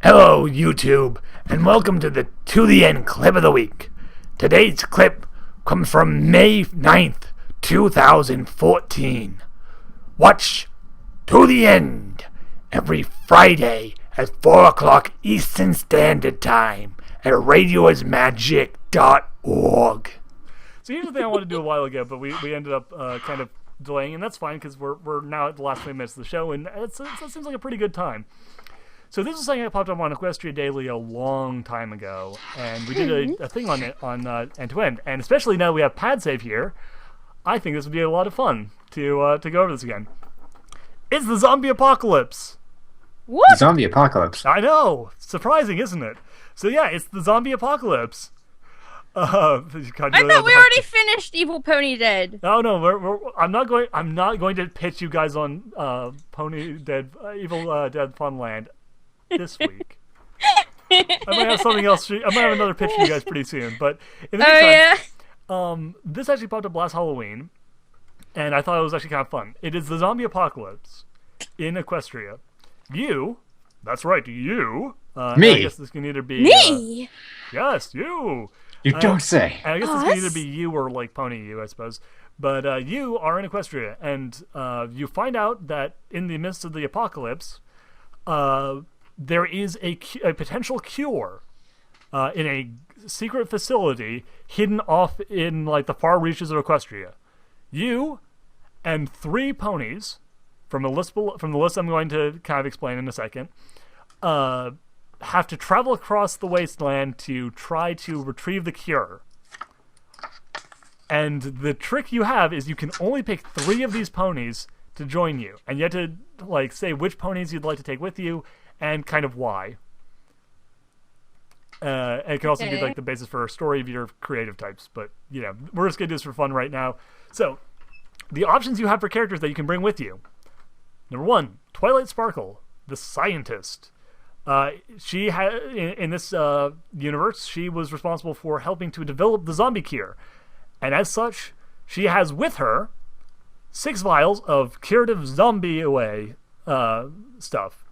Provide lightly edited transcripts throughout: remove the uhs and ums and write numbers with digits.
Hello, YouTube, and welcome to the End clip of the week. Today's clip comes from May 9th, 2014. Watch To the End every Friday at 4 o'clock Eastern Standard Time at radioismagic.org. So here's the thing I wanted to do a while ago, but we ended up kind of delaying, and that's fine because we're now at the last 20 minutes of the show, and it seems like a pretty good time. So this is something that popped up on Equestria Daily a long time ago, and we did a thing on it on End to End, and especially now that we have Pad Save here, I think this would be a lot of fun to go over this again. It's the zombie apocalypse. What? The zombie apocalypse. I know, surprising, isn't it? So yeah, it's the zombie apocalypse. I thought we already finished Evil Pony Dead. No, I'm not going to pitch you guys on Evil Dead Funland this week. I might have something else. I might have another pitch for you guys pretty soon. But in the meantime, this actually popped up last Halloween, and I thought it was actually kind of fun. It is the zombie apocalypse in Equestria. That's right, you. Me. I guess this can either be Me. Yes, you. You don't say. And I guess this can either be you or like Pony you, I suppose. But you are in Equestria, and you find out that in the midst of the apocalypse, there is a potential cure in a secret facility hidden off in like the far reaches of Equestria. You and 3 ponies from the list I'm going to kind of explain in a second have to travel across the wasteland to try to retrieve the cure. And the trick you have is you can only pick 3 of these ponies to join you, and you have to like say which ponies you'd like to take with you and kind of why. And it can also be like the basis for a story of your creative types, but you know, we're just gonna do this for fun right now. So the options you have for characters that you can bring with you. Number 1, Twilight Sparkle, the scientist. She had in this universe, she was responsible for helping to develop the zombie cure, and as such, she has with her 6 vials of curative zombie away stuff.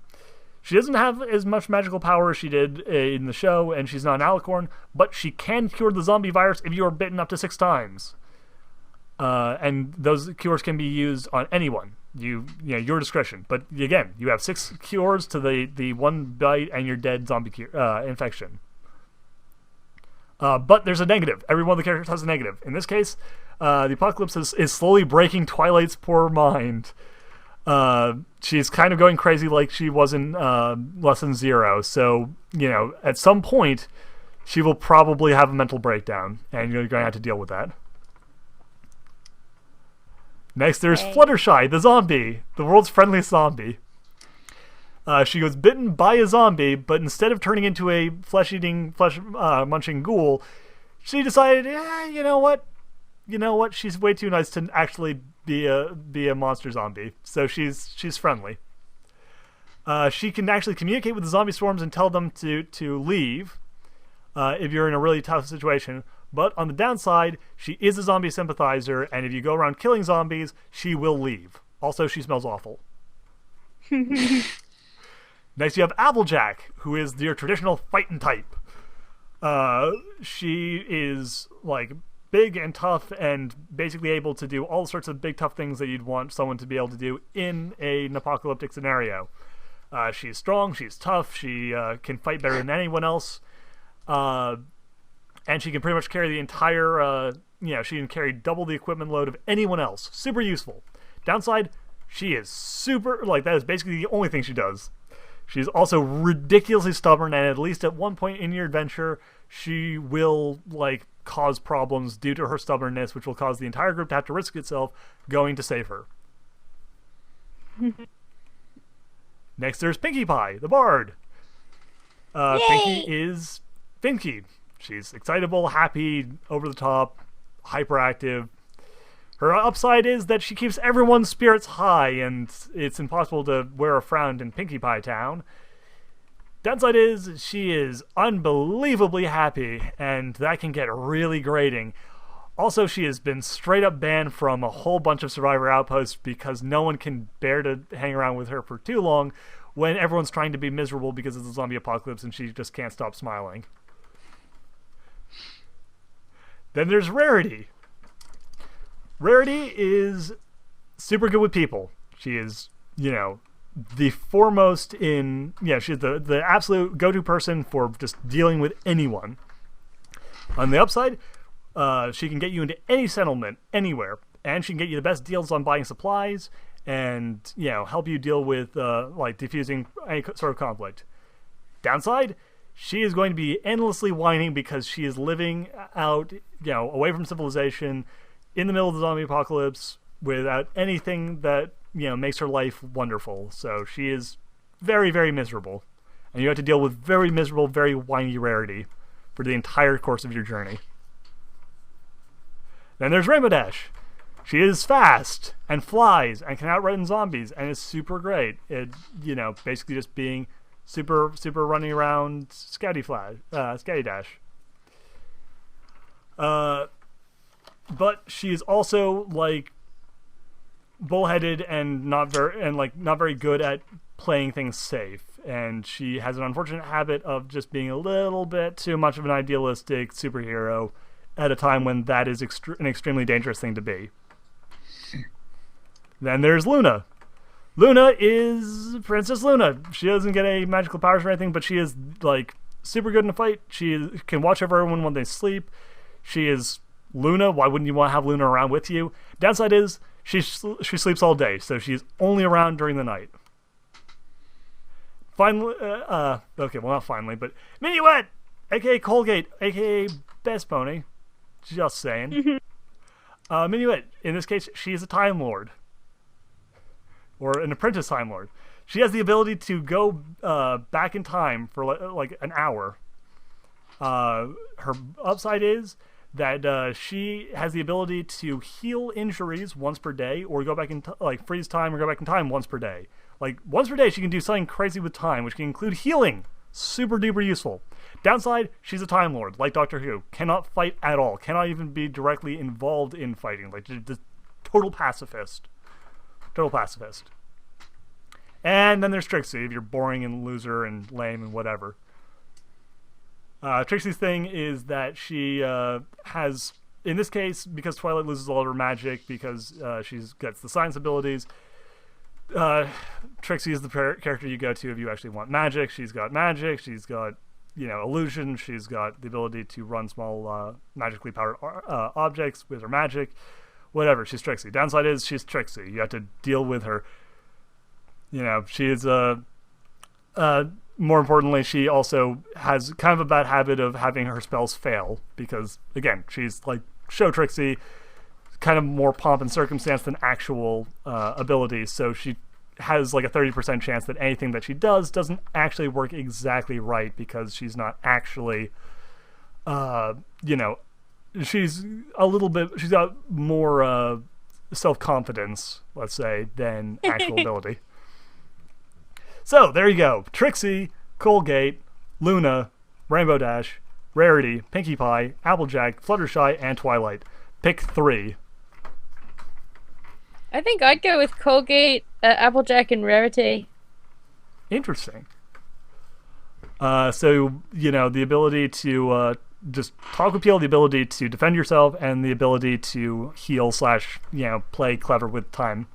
She doesn't have as much magical power as she did in the show, and she's not an alicorn, but she can cure the zombie virus if you are bitten up to 6 times. And those cures can be used on anyone. Your discretion. But again, you have 6 cures to the 1 bite and you're dead zombie infection. But there's a negative. Every one of the characters has a negative. In this case, the apocalypse is slowly breaking Twilight's poor mind. She's kind of going crazy like she was in Lesson 0. So, at some point, she will probably have a mental breakdown, and you're going to have to deal with that. Next, there's Fluttershy, the zombie, the world's friendliest zombie. She was bitten by a zombie, but instead of turning into a flesh-munching ghoul, she decided, you know what? She's way too nice to actually be a monster zombie. So she's friendly. She can actually communicate with the zombie swarms and tell them to leave if you're in a really tough situation. But on the downside, she is a zombie sympathizer, and if you go around killing zombies, she will leave. Also, she smells awful. Next, you have Applejack, who is your traditional fighting type. She is like big and tough and basically able to do all sorts of big tough things that you'd want someone to be able to do in an apocalyptic scenario. She's strong, she's tough, she can fight better than anyone else. And she can pretty much carry the entire, she can carry double the equipment load of anyone else. Super useful. Downside, she is that is basically the only thing she does. She's also ridiculously stubborn, and at least at one point in your adventure, she will, cause problems due to her stubbornness, which will cause the entire group to have to risk itself going to save her. Next, there's Pinkie Pie, the bard. Pinkie is Finky. She's excitable, happy, over the top, hyperactive. Her upside is that she keeps everyone's spirits high, and it's impossible to wear a frown in Pinkie Pie Town. Downside is she is unbelievably happy, and that can get really grating. Also, she has been straight up banned from a whole bunch of Survivor outposts because no one can bear to hang around with her for too long when everyone's trying to be miserable because of the zombie apocalypse and she just can't stop smiling. Then there's Rarity. Rarity is super good with people. She is, the foremost in... Yeah, she's the absolute go-to person for just dealing with anyone. On the upside, she can get you into any settlement, anywhere. And she can get you the best deals on buying supplies and, help you deal with, diffusing any sort of conflict. Downside, she is going to be endlessly whining because she is living out, away from civilization, in the middle of the zombie apocalypse, without anything that, makes her life wonderful. So she is very, very miserable. And you have to deal with very miserable, very whiny Rarity for the entire course of your journey. Then there's Rainbow Dash. She is fast and flies and can outrun zombies and is super great. It, basically just being super running around Scatty Dash. But she is also bullheaded and not very good at playing things safe. And she has an unfortunate habit of just being a little bit too much of an idealistic superhero at a time when that is an extremely dangerous thing to be. Then there's Luna. Luna is Princess Luna. She doesn't get any magical powers or anything, but she is super good in a fight. She can watch over everyone when they sleep. She is Luna. Why wouldn't you want to have Luna around with you? Downside is she sleeps all day, so she's only around during the night. Finally, okay, well not finally, but Minuet, aka Colgate, aka Best Pony. Just saying. Minuet, in this case, she is a Time Lord. Or an apprentice Time Lord. She has the ability to go back in time for an hour. Her upside is that she has the ability to heal injuries once per day, or go back in freeze time or go back in time once per day. Once per day, she can do something crazy with time, which can include healing. Super duper useful. Downside, she's a Time Lord, like Doctor Who. Cannot fight at all. Cannot even be directly involved in fighting. Just total pacifist. Total pacifist. And then there's Trixie, if you're boring and loser and lame and whatever. Trixie's thing is that she has, in this case, because Twilight loses all of her magic, because she gets the science abilities, Trixie is the character you go to if you actually want magic. She's got magic, she's got, illusion, she's got the ability to run small magically powered objects with her magic. Whatever, she's Trixie. Downside is she's Trixie. You have to deal with her. She is more importantly, she also has kind of a bad habit of having her spells fail because, again, she's show Trixie, kind of more pomp and circumstance than actual abilities. So she has a 30% chance that anything that she does doesn't actually work exactly right because she's not actually, she's got more self-confidence, let's say, than actual ability. So, there you go. Trixie, Colgate, Luna, Rainbow Dash, Rarity, Pinkie Pie, Applejack, Fluttershy, and Twilight. Pick 3. I think I'd go with Colgate, Applejack, and Rarity. Interesting. So, the ability to just talk with people, the ability to defend yourself, and the ability to heal / play clever with time.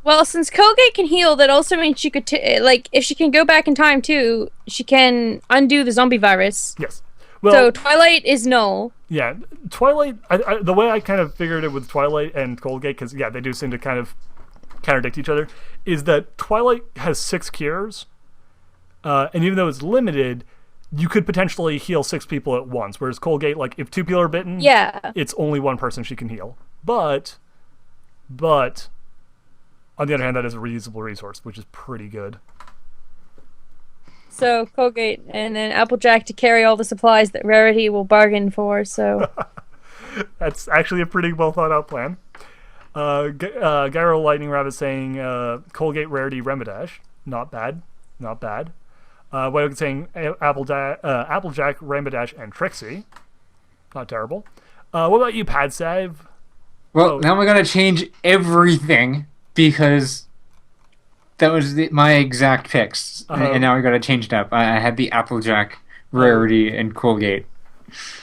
Well, since Colgate can heal, that also means she could, if she can go back in time too, she can undo the zombie virus. Yes. Well, so Twilight is no. Yeah, Twilight, the way I kind of figured it with Twilight and Colgate, because, they do seem to kind of contradict each other, is that Twilight has 6 cures, and even though it's limited, you could potentially heal 6 people at once, whereas Colgate, if 2 people are bitten, it's only 1 person she can heal. But, on the other hand, that is a reusable resource, which is pretty good. So Colgate and then Applejack to carry all the supplies that Rarity will bargain for. So that's actually a pretty well thought out plan. Gyro Lightning Rabbit saying Colgate, Rarity, Remadash. Not bad. White saying Applejack, Rainbow and Trixie. Not terrible. What about you, Pad Save? Well, now we're gonna change everything because That was my exact picks, and now I got to change it up. I had the Applejack, Rarity, and Colgate.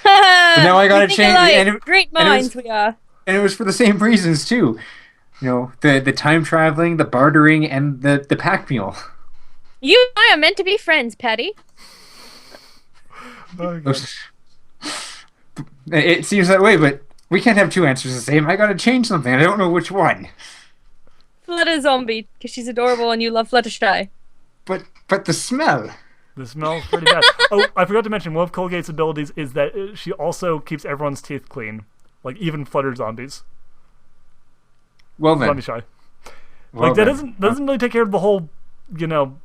But now I got to change. Great minds we are. And it was for the same reasons too. You know, the time traveling, the bartering, and the pack mule. You and I are meant to be friends, Patty. It seems that way, but we can't have two answers the same. I got to change something. I don't know which one. Flutter Zombie, because she's adorable and you love Fluttershy. But the smell. The smell's pretty bad. Oh, I forgot to mention, one of Colgate's abilities is that she also keeps everyone's teeth clean. Like, even Flutter Zombies. Well then. Zombie Shy. That doesn't really take care of the whole,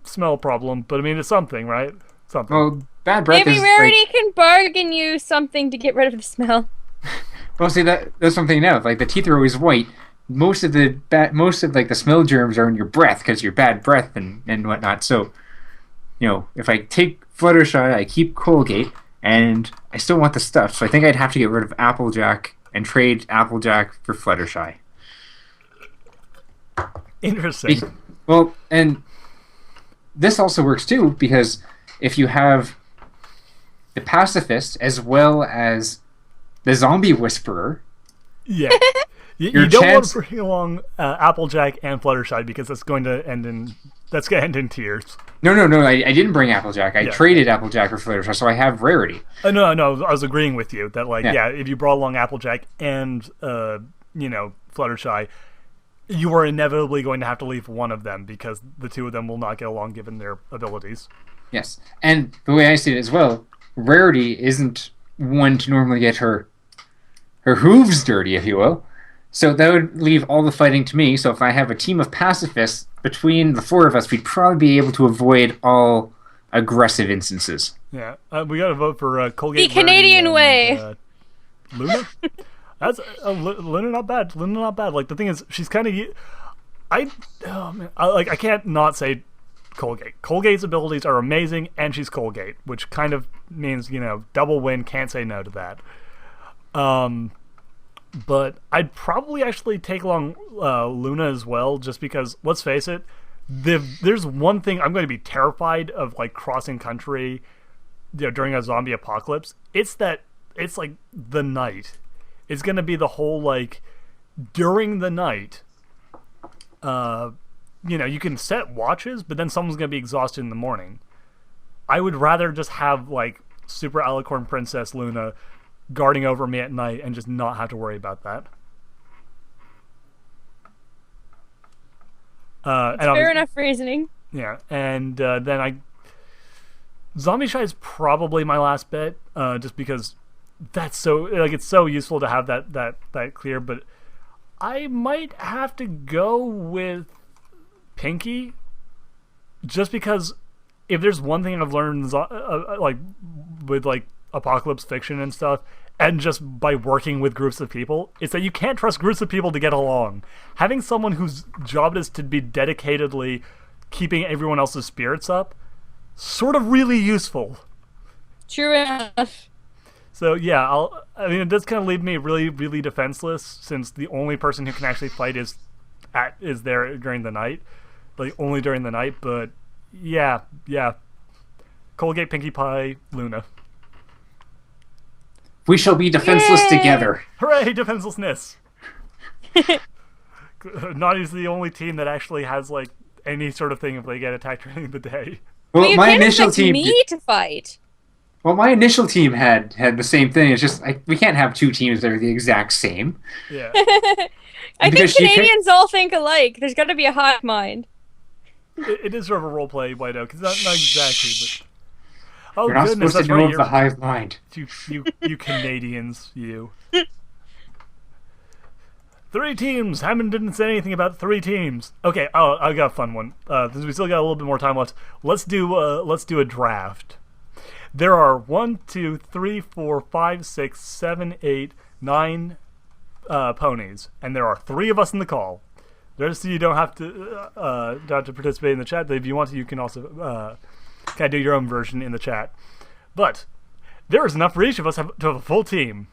smell problem, but I mean, it's something, right? Something. Well, bad breath Maybe is Rarity can bargain you something to get rid of the smell. Well, see, that's something now. Like, the teeth are always white. Most of the smell germs are in your breath because you're bad breath and whatnot. So, if I take Fluttershy, I keep Colgate, and I still want the stuff. So I think I'd have to get rid of Applejack and trade Applejack for Fluttershy. Interesting. Well, and this also works too, because if you have the pacifist as well as the zombie whisperer, yeah, you don't want to bring along Applejack and Fluttershy because that's going to end in tears. No, I didn't bring Applejack. I traded Applejack for Fluttershy, so I have Rarity. No, I was agreeing with you that if you brought along Applejack and Fluttershy, you are inevitably going to have to leave one of them because the two of them will not get along given their abilities. Yes, and the way I see it as well, Rarity isn't one to normally get her hooves dirty, if you will. So that would leave all the fighting to me. So if I have a team of pacifists, between the four of us, we'd probably be able to avoid all aggressive instances. Yeah, we got to vote for Colgate. The Canadian way. Luna? That's Luna not bad. Luna not bad. Like, the thing is, she's kind of... I can't not say Colgate. Colgate's abilities are amazing, and she's Colgate, which kind of means, double win, can't say no to that. But I'd probably actually take along Luna as well, just because, let's face it, there's one thing I'm going to be terrified of, like, crossing country during a zombie apocalypse. It's like the night. It's going to be the whole, like, during the night, you can set watches, but then someone's going to be exhausted in the morning. I would rather just have, like, Super Alicorn Princess Luna guarding over me at night and just not have to worry about that. Fair enough reasoning. Yeah, and then Zombie Shy is probably my last bet, just because that's so, like, it's so useful to have that clear, but I might have to go with Pinky, just because if there's one thing I've learned, like, with, like, apocalypse fiction and stuff, and just by working with groups of people, it's that you can't trust groups of people to get along. Having someone whose job is to be dedicatedly keeping everyone else's spirits up, sort of really useful. True enough. So yeah, it does kind of leave me really, really defenseless, since the only person who can actually fight is there during the night, like, only during the night. But yeah, Colgate, Pinkie Pie, Luna. We shall be defenseless together. Hooray, defenselessness! Naughty's the only team that actually has, like, any sort of thing if they get attacked during the day. Well, you my can't initial expect team me to fight. Well, my initial team had the same thing. It's just we can't have two teams that are the exact same. Yeah. I think Canadians all think alike. There's got to be a hive mind. It is sort of a role play, Whiteout, because not exactly, but... Oh, You're not goodness, supposed to know of the hive mind. You Canadians, you. 3 teams. Hammond didn't say anything about 3 teams. Okay, I got a fun one. Since we still got a little bit more time left, let's do a draft. There are 1, 2, 3, 4, 5, 6, 7, 8, 9 ponies, and there are 3 of us in the call. There's, you don't have to participate in the chat. If you want to, you can also kind of do your own version in the chat. But there is enough for each of us to have a full team.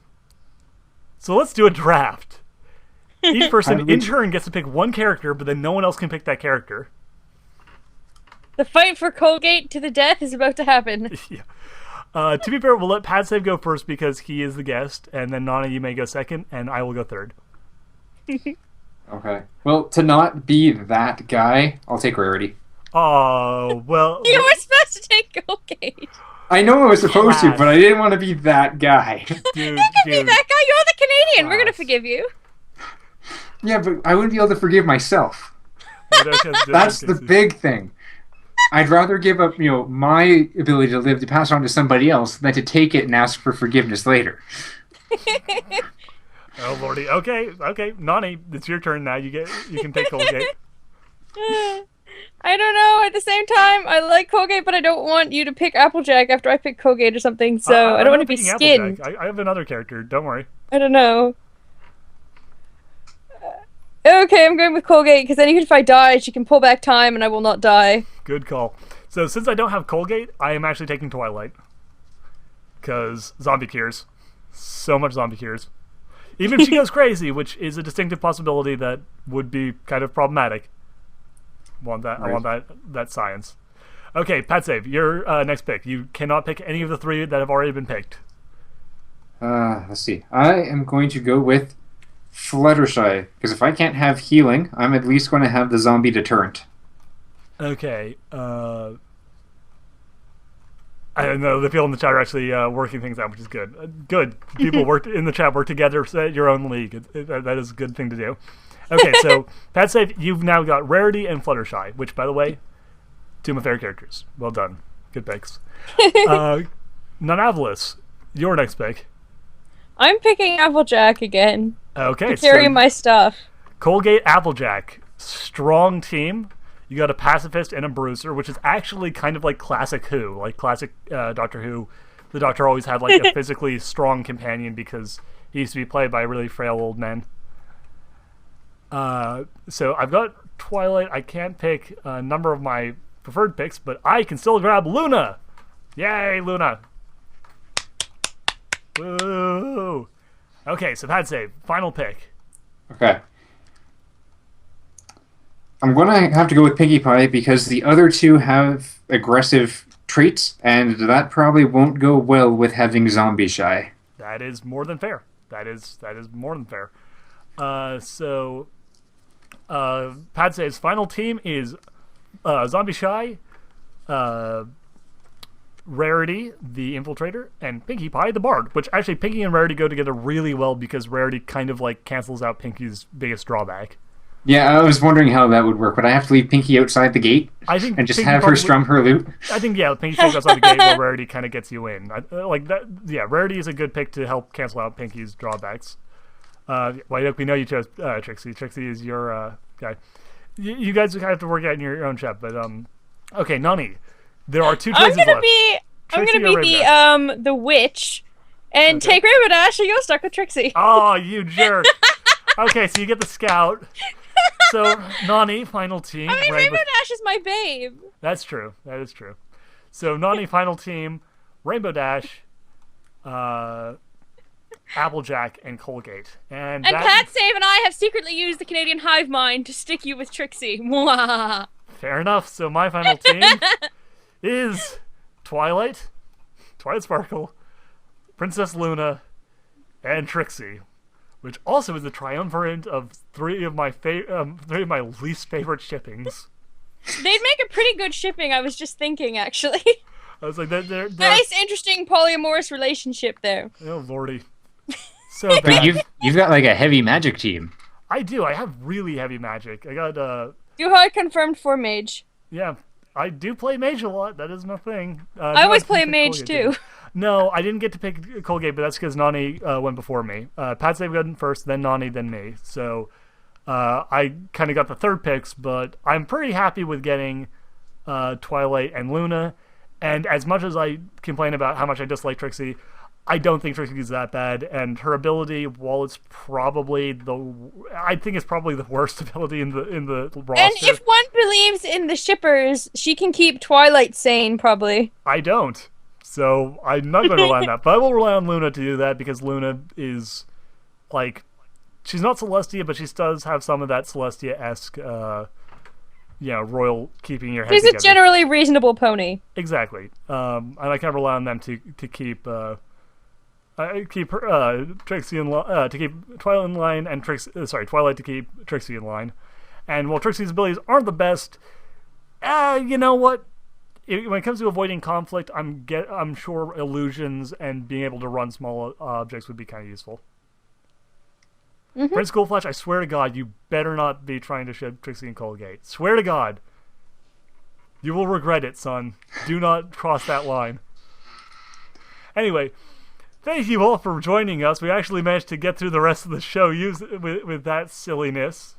So let's do a draft. Each person in turn gets to pick one character, but then no one else can pick that character. The fight for Colgate to the death is about to happen. Yeah. To be fair, we'll let Pad Save go first because he is the guest, and then Nana, you may go second, and I will go third. Okay. Well, to not be that guy, I'll take Rarity. Oh, well... You were supposed to take Colgate. I know I was supposed to, but I didn't want to be that guy. Dude, You can be that guy. You're the Canadian. We're gonna forgive you. Yeah, but I wouldn't be able to forgive myself. That's the big thing. I'd rather give up, my ability to live to pass on to somebody else than to take it and ask for forgiveness later. Oh lordy. Okay. Nani, it's your turn now. You can take Colgate. I don't know. At the same time, I like Colgate, but I don't want you to pick Applejack after I pick Colgate or something. So I don't want to be skinned. I have another character. Don't worry. I don't know. Okay, I'm going with Colgate because then even if I die, she can pull back time and I will not die. Good call. So since I don't have Colgate, I am actually taking Twilight. Because zombie cures. So much zombie cures. Even if she goes crazy, which is a distinctive possibility that would be kind of problematic. I want that science. Okay, Pat Save, your next pick. You cannot pick any of the three that have already been picked. Let's see. I am going to go with Fluttershy, because if I can't have healing, I'm at least going to have the zombie deterrent. Okay. I don't know. The people in the chat are actually working things out, which is good. Good. People in the chat work together, set your own league. That is a good thing to do. Okay, so Pat Save, you've now got Rarity and Fluttershy, which, by the way, two of my favorite characters. Well done. Good picks. Nonavalis, your next pick. I'm picking Applejack again. Okay, to carry my stuff. Colgate Applejack, strong team. You got a pacifist and a bruiser, which is actually kind of like classic Who, like classic Doctor Who. The Doctor always had like a physically strong companion because he used to be played by really frail old men. So I've got Twilight. I can't pick a number of my preferred picks, but I can still grab Luna. Yay, Luna! Woo! Okay, so Pad Save, final pick. Okay. I'm going to have to go with Pinkie Pie because the other two have aggressive traits, and that probably won't go well with having Zombie Shy. That is more than fair. That is more than fair. So Pad Save's final team is Zombie Shy, Rarity, the Infiltrator, and Pinkie Pie, the Bard. Which actually, Pinkie and Rarity go together really well because Rarity kind of like cancels out Pinkie's biggest drawback. Yeah, I was wondering how that would work. Would I have to leave Pinkie outside the gate and just have her strum her lute? I think, yeah, Pinkie stays outside the gate while Rarity kind of gets you in. Like that. Yeah, Rarity is a good pick to help cancel out Pinkie's drawbacks. We know you chose Trixie. Trixie is your guy. You guys have to work out in your own chat, but okay, Nani. There are two choices left. I'm gonna be the witch, and take Rainbow Dash, or you're stuck with Trixie. Oh, you jerk! Okay, so you get the scout. So Nani, final team. I mean, Rainbow Dash is my babe. That's true. That is true. So Nani, final team, Rainbow Dash, Applejack, and Colgate. And Pat Save and I have secretly used the Canadian hive mind to stick you with Trixie. Mwah. Fair enough. So my final team is Twilight Sparkle, Princess Luna, and Trixie, which also is the triumvirate of three of my least favorite shippings. They'd make a pretty good shipping. I was just thinking, actually. I was like, they're nice, interesting polyamorous relationship there. Oh lordy, so bad. But you've got like a heavy magic team. I do. I have really heavy magic. I got Duhad confirmed for mage. Yeah, I do play mage a lot. That is my thing. I always play mage too. No, I didn't get to pick Colgate, but that's because Nani went before me. Pat Save got first, then Nani, then me. So I kind of got the third picks, but I'm pretty happy with getting Twilight and Luna. And as much as I complain about how much I dislike Trixie, I don't think Trixie is that bad. And her ability, while it's probably I think it's probably the worst ability in the roster. And if one believes in the shippers, she can keep Twilight sane, probably. I don't. So I'm not going to rely on that. But I will rely on Luna to do that because Luna is, like, she's not Celestia, but she does have some of that Celestia-esque royal keeping your head He's together. a generally reasonable pony. Exactly. And I kind of rely on them to keep Trixie to keep Twilight in line, and Twilight to keep Trixie in line. And while Trixie's abilities aren't the best, you know what? When it comes to avoiding conflict, I'm sure illusions and being able to run small objects would be kind of useful. Mm-hmm. Prince Goldflash, I swear to God, you better not be trying to ship Trixie and Colgate. Swear to God. You will regret it, son. Do not cross that line. Anyway, thank you all for joining us. We actually managed to get through the rest of the show with that silliness.